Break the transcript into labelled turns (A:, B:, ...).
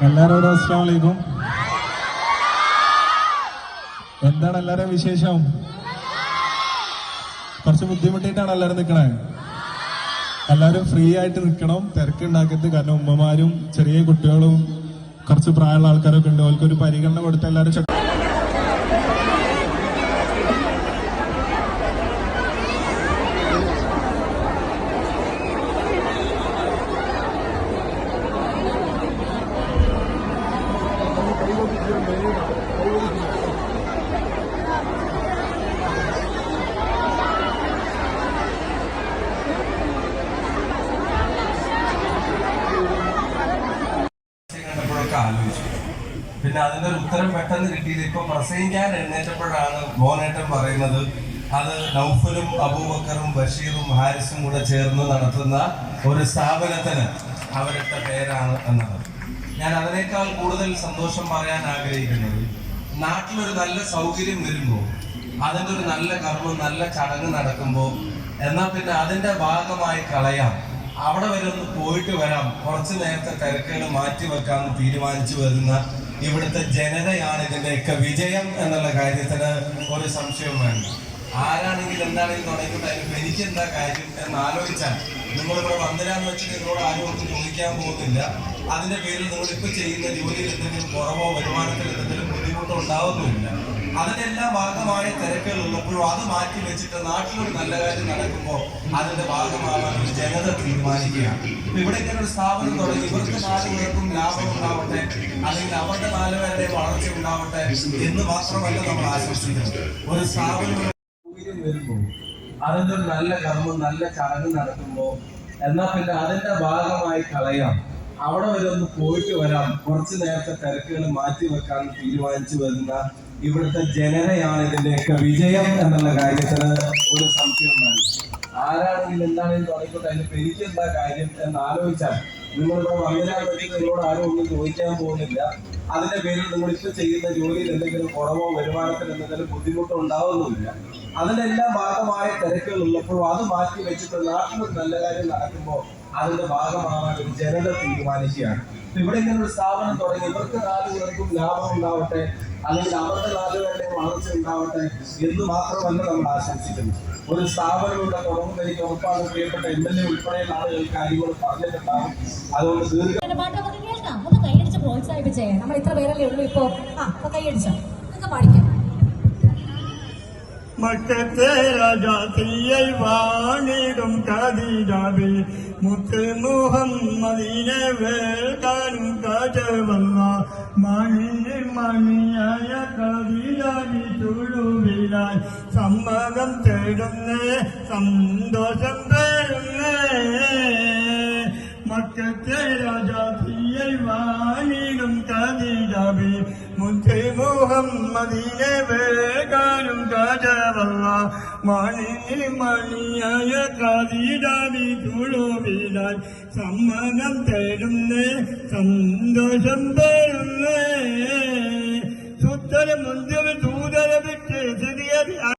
A: എല്ലാരോടും അസ്സലാമു അലൈക്കും. എന്താണ് എല്ലാരും വിശേഷം? കുറച്ച് ബുദ്ധിമുട്ടിയിട്ടാണ് എല്ലാരും നിക്കണേ. എല്ലാരും ഫ്രീ ആയിട്ട് നിക്കണം, തിരക്കുണ്ടാക്കരുത്. കാരണം ഉമ്മമാരും ചെറിയ കുട്ടികളും കുറച്ച് പ്രായമുള്ള ആൾക്കാരൊക്കെ ഉണ്ട്. അവർക്കൊരു പരിഗണന കൊടുത്ത് എല്ലാരും
B: ആലോചിച്ചു. പിന്നെ അതിന്റെ ഒരു ഉത്തരം പെട്ടെന്ന് കിട്ടിയത് ഇപ്പൊ പ്രസംഗിക്കാൻ എഴുന്നേറ്റപ്പോഴാണ് മോനേട്ടൻ പറയുന്നത് അത് നൗഫലും അബൂബക്കറും ബഷീറും ഹാരിസും കൂടെ ചേർന്ന് നടത്തുന്ന ഒരു സ്ഥാപനത്തിന് അവരുടെ പേരാണ് എന്നത്. ഞാൻ അതിനേക്കാൾ കൂടുതൽ സന്തോഷം പറയാൻ ആഗ്രഹിക്കുന്നത്, നാട്ടിലൊരു നല്ല സൗകര്യം വരുമ്പോൾ, അതിൻ്റെ ഒരു നല്ല കർമ്മം, നല്ല ചടങ്ങ് നടക്കുമ്പോൾ, എന്നാൽ പിന്നെ അതിന്റെ ഭാഗമായി കളയാം, അവിടെ വരെ ഒന്ന് പോയിട്ട് വരാം, കുറച്ചു നേരത്തെ തിരക്കുകൾ മാറ്റിവെക്കാമെന്ന് തീരുമാനിച്ചു വരുന്ന ഇവിടുത്തെ ജനതയാണ് ഇതിന്റെയൊക്കെ വിജയം എന്നുള്ള കാര്യത്തിന് ഒരു സംശയവും വേണ്ട. ആരാണെങ്കിലും എന്താണെങ്കിലും തുടങ്ങിയിട്ട് അതിന് എനിക്ക് എന്താ കാര്യം എന്ന് ആലോചിച്ചാൽ, നിങ്ങളിവിടെ വന്നിരാന്ന് വെച്ചിട്ട് നിങ്ങളോട് ആരും ഒന്നും ചോദിക്കാൻ പോകുന്നില്ല. അതിന്റെ പേരിൽ നിങ്ങളിപ്പോൾ ചെയ്യുന്ന ജോലിയിൽ എന്തെങ്കിലും കുറവോ വരുമാനത്തിൽ എന്തെങ്കിലും ബുദ്ധിമുട്ടോ ഉണ്ടാവുന്നുമില്ല. അതിന്റെ എല്ലാം ഭാഗമായ തിരക്കുകൾ ഉള്ളപ്പോഴും അത് മാറ്റി വെച്ചിട്ട് നാട്ടിലൊരു നല്ല കാര്യം നടക്കുമ്പോൾ അതിന്റെ ഭാഗമാകാൻ ഒരു ജനത തീരുമാനിക്കുകയാണ്. ഇവിടെ ഇങ്ങനെ ഒരു സ്ഥാപനം തുടങ്ങി ഇവർക്ക് 4 പേർക്കും ലാഭം ഉണ്ടാവട്ടെ, അല്ലെങ്കിൽ അവരുടെ 4 പേരുടെയും വളർച്ച ഉണ്ടാവട്ടെ എന്ന് മാത്രമല്ല നമ്മൾ ആശംസിക്കുന്നത്. ഒരു സ്ഥാപനം വരുമ്പോൾ, അതിന്റെ ഒരു നല്ല കർമ്മം, നല്ല ചടങ്ങ് നടക്കുമ്പോൾ, എന്നാൽ പിന്നെ അതിന്റെ ഭാഗമായി കളയാം, അവിടെ വരെ ഒന്ന് പോയിട്ട് വരാം, കുറച്ചു നേരത്തെ തിരക്കുകൾ മാറ്റി വെക്കാൻ തീരുമാനിച്ചു വരുന്ന ഇവിടുത്തെ ജനതയാണ് ഇതിന്റെയൊക്കെ വിജയം എന്നുള്ള കാര്യത്തിന് ഒരു സംശയം വേണം. ആരാണെങ്കിലും എന്താണെങ്കിലും തുടങ്ങിക്കൊണ്ട് അതിന് എനിക്ക് എന്താ കാര്യം എന്ന് ആലോചിച്ചാൽ, നിങ്ങളിവിടെ വന്നിരാൻ വേണ്ടി നിങ്ങളോട് ആരും ഒന്നും ചോദിക്കാൻ പോകുന്നില്ല. അതിന്റെ പേരിൽ നിങ്ങളിപ്പോൾ ചെയ്യുന്ന ജോലിയിൽ എന്തെങ്കിലും കുറവോ വരുമാനത്തിൽ എന്തെങ്കിലും ബുദ്ധിമുട്ടോ ഉണ്ടാവുന്നുമില്ല. അതിന്റെ എല്ലാം ഭാഗമായ തിരക്കുകൾ ഉള്ളപ്പോഴും അത് മാറ്റി വെച്ചിട്ട് നാട്ടിലൊരു നല്ല കാര്യം നടക്കുമ്പോൾ അതിന്റെ ഭാഗമാകാൻ ഒരു ജനത തീരുമാനിക്കുകയാണ്. ഇവിടെ ഇങ്ങനെ ഒരു സ്ഥാപനം തുടങ്ങി ഇവർക്ക് 4 പേർക്കും ലാഭം ഉണ്ടാവട്ടെ, അല്ലെങ്കിൽ അവരുടെ 4 പേരുടെയും വളർച്ച ഉണ്ടാവട്ടെ എന്ന് മാത്രമല്ല നമ്മൾ ആശംസിക്കുന്നു. ഒരു സ്ഥാപനം ഇവിടെ തുടങ്ങുന്ന എനിക്ക് ഉറപ്പാണ് പ്രിയപ്പെട്ട MLA ഉൾപ്പെടെയുള്ള ആളുകൾ കാര്യങ്ങൾ പറഞ്ഞിട്ടുണ്ടാകും. അതുകൊണ്ട്
C: കൈയടിച്ച് പ്രോത്സാഹിപ്പിച്ചേ. നമ്മൾ ഇത്ര പേരല്ലേ ഉള്ളൂ ഇപ്പോ. കൈയടിച്ചോ, നിങ്ങൾക്ക് പഠിക്കാം.
D: മക്കത്തെ രാജാത്തിയെ വാണിടും കദീജാബി മുത്ത് മുഹമ്മദിനെ വേൽക്കാനും കാറ്റവല്ല മണിയായ കദീജാബി തുളുവിലായി സമ്മതം തേടുന്നേ, സന്തോഷം തേടുന്നേ. മക്കത്തെ രാജാത്തിയെ വാണിടും കദീജാബി മുത്ത് മുഹമ്മദിനെ വേൽക്കാനും കാറ്റവല്ല മണിയായ കദീജാബി തുളുവിലായി സമ്മതം തേടുന്നേ, സന്തോഷം തേടുന്നേ. സുത്തര മുന്തിയ